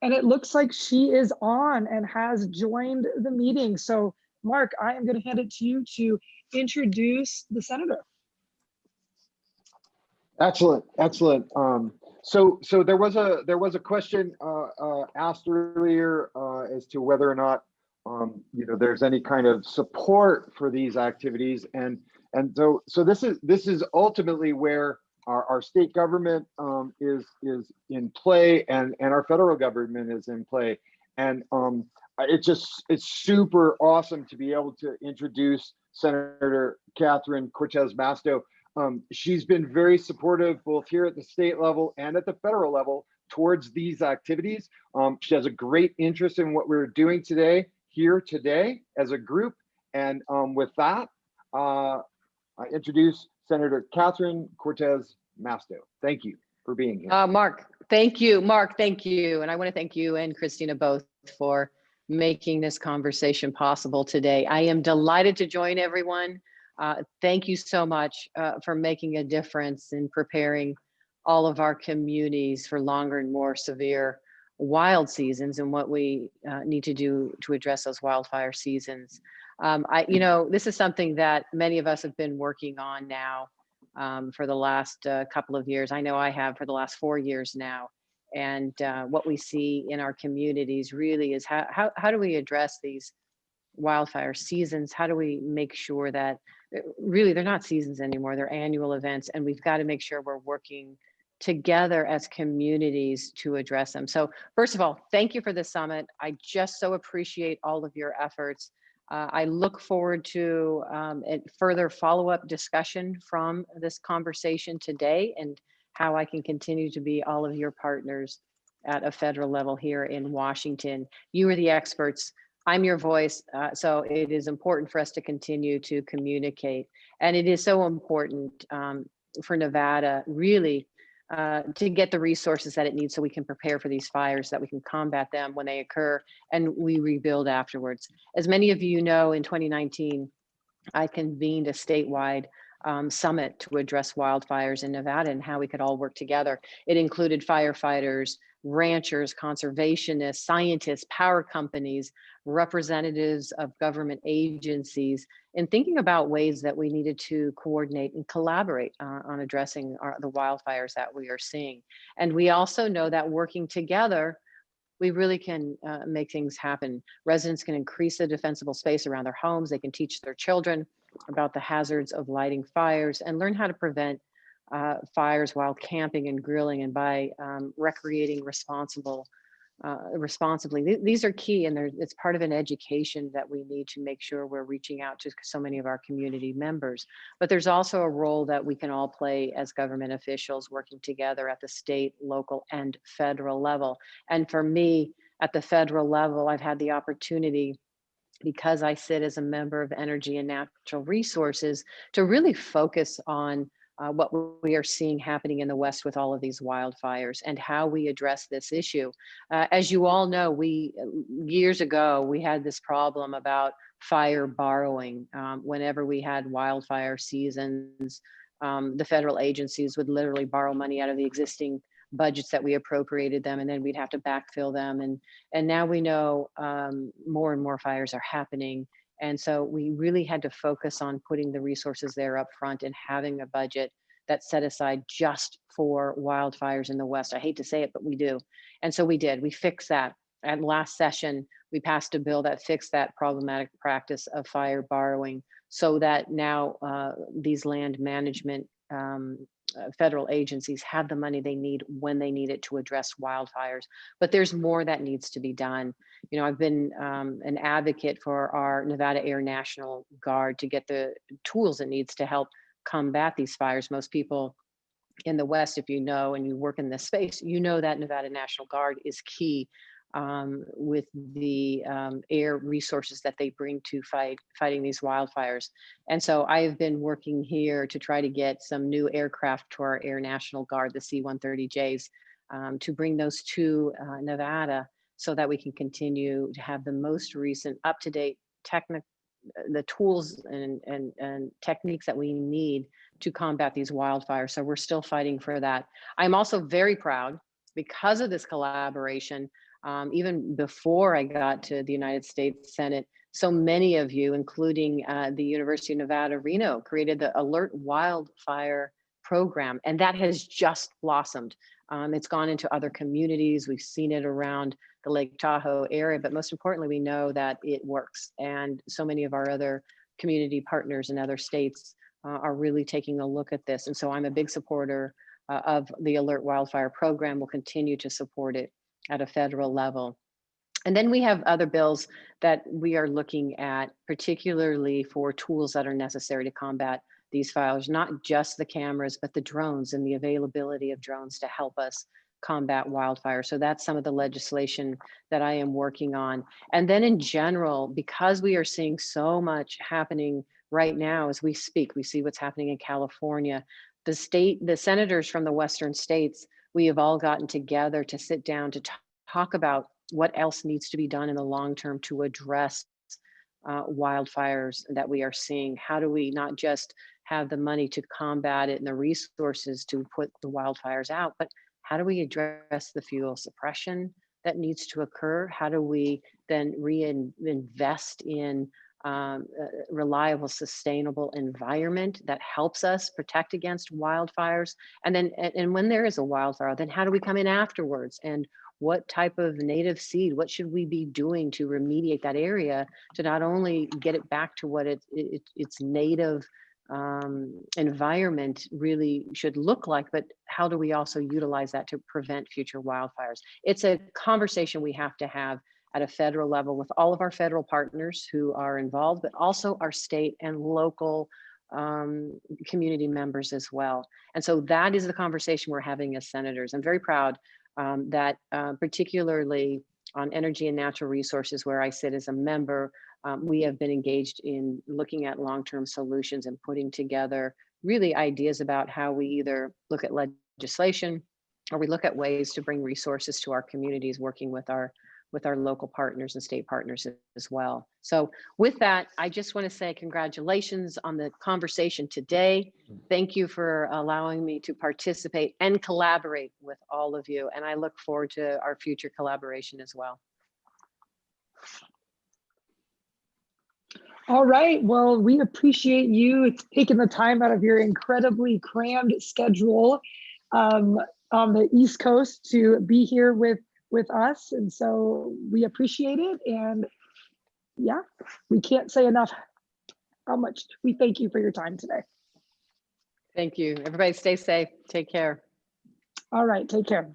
And it looks like she is on and has joined the meeting. So Marc, I am going to hand it to you to introduce the senator. Excellent, excellent. So there was a question asked earlier as to whether or not there's any kind of support for these activities, and so this is ultimately where our state government is in play, and our federal government is in play, and it's super awesome to be able to introduce Senator Catherine Cortez Masto. She's been very supportive both here at the state level and at the federal level towards these activities. She has a great interest in what we're doing today as a group. And with that, I introduce Senator Catherine Cortez Masto. Thank you for being here. Marc, thank you. Marc, thank you. And I want to thank you and Christina both for making this conversation possible today. I am delighted to join everyone. Thank you so much for making a difference in preparing all of our communities for longer and more severe wild seasons and what we need to do to address those wildfire seasons. This is something that many of us have been working on now for the last couple of years. I know I have for the last 4 years now. And what we see in our communities really is how do we address these wildfire seasons? How do we make sure that really they're not seasons anymore, they're annual events, and we've got to make sure we're working together as communities to address them. So first of all, thank you for the summit. I just so appreciate all of your efforts. I look forward to a further follow-up discussion from this conversation today and how I can continue to be all of your partners at a federal level here in Washington. You are the experts. I'm your voice, so it is important for us to continue to communicate. And it is so important for Nevada really to get the resources that it needs so we can prepare for these fires, that we can combat them when they occur, and we rebuild afterwards. As many of you know, in 2019, I convened a statewide summit to address wildfires in Nevada and how we could all work together. It included firefighters, ranchers, conservationists, scientists, power companies, representatives of government agencies, and thinking about ways that we needed to coordinate and collaborate on addressing the wildfires that we are seeing. And we also know that working together, we really can make things happen. Residents can increase the defensible space around their homes. They can teach their children about the hazards of lighting fires and learn how to prevent fires while camping and grilling, and by recreating responsibly. These are key, and it's part of an education that we need to make sure we're reaching out to so many of our community members. But there's also a role that we can all play as government officials working together at the state, local, and federal level. And for me, at the federal level, I've had the opportunity, because I sit as a member of Energy and Natural Resources, to really focus on what we are seeing happening in the West with all of these wildfires and how we address this issue. As you all know, years ago, we had this problem about fire borrowing. Whenever we had wildfire seasons, the federal agencies would literally borrow money out of the existing budgets that we appropriated them, and then we'd have to backfill them. And now we know more and more fires are happening. And so we really had to focus on putting the resources there up front and having a budget that's set aside just for wildfires in the West. I hate to say it, but we do. And so we did. We fixed that. At last session, we passed a bill that fixed that problematic practice of fire borrowing, so that now these land management federal agencies have the money they need when they need it to address wildfires. But there's more that needs to be done. You know, I've been an advocate for our Nevada Air National Guard to get the tools it needs to help combat these fires. Most people in the West, if you know and you work in this space, you know that Nevada National Guard is key with the air resources that they bring to fighting these wildfires. And so I have been working here to try to get some new aircraft to our Air National Guard, the C-130Js, to bring those to Nevada so that we can continue to have the most recent up-to-date the tools and techniques that we need to combat these wildfires. So we're still fighting for that. I'm also very proud because of this collaboration, even before I got to the United States Senate, so many of you, including the University of Nevada, Reno, created the Alert Wildfire program, and that has just blossomed. It's gone into other communities. We've seen it around the Lake Tahoe area, but most importantly, we know that it works. And so many of our other community partners in other states are really taking a look at this. And so I'm a big supporter of the Alert Wildfire program. We'll continue to support it at a federal level. And then we have other bills that we are looking at, particularly for tools that are necessary to combat these fires, not just the cameras, but the drones and the availability of drones to help us combat wildfire. So that's some of the legislation that I am working on. And then in general, because we are seeing so much happening right now as we speak, we see what's happening in California, the senators from the Western states, we have all gotten together to sit down to talk about what else needs to be done in the long term to address wildfires that we are seeing. How do we not just have the money to combat it and the resources to put the wildfires out, but how do we address the fuel suppression that needs to occur? How do we then reinvest in reliable, sustainable environment that helps us protect against wildfires? And then, and when there is a wildfire, then how do we come in afterwards? And what type of native seed, what should we be doing to remediate that area to not only get it back to what its native environment really should look like, but how do we also utilize that to prevent future wildfires? It's a conversation we have to have at a federal level with all of our federal partners who are involved, but also our state and local community members as well. And so that is the conversation we're having as senators. I'm very proud that particularly on energy and natural resources, where I sit as a member, we have been engaged in looking at long-term solutions and putting together really ideas about how we either look at legislation or we look at ways to bring resources to our communities, working with our local partners and state partners as well. So with that, I just want to say congratulations on the conversation today. Thank you for allowing me to participate and collaborate with all of you. And I look forward to our future collaboration as well. All right, well, we appreciate you taking the time out of your incredibly crammed schedule on the East Coast to be here with us. And so we appreciate it. And yeah, we can't say enough how much we thank you for your time today. Thank you. Everybody stay safe. Take care. All right, take care.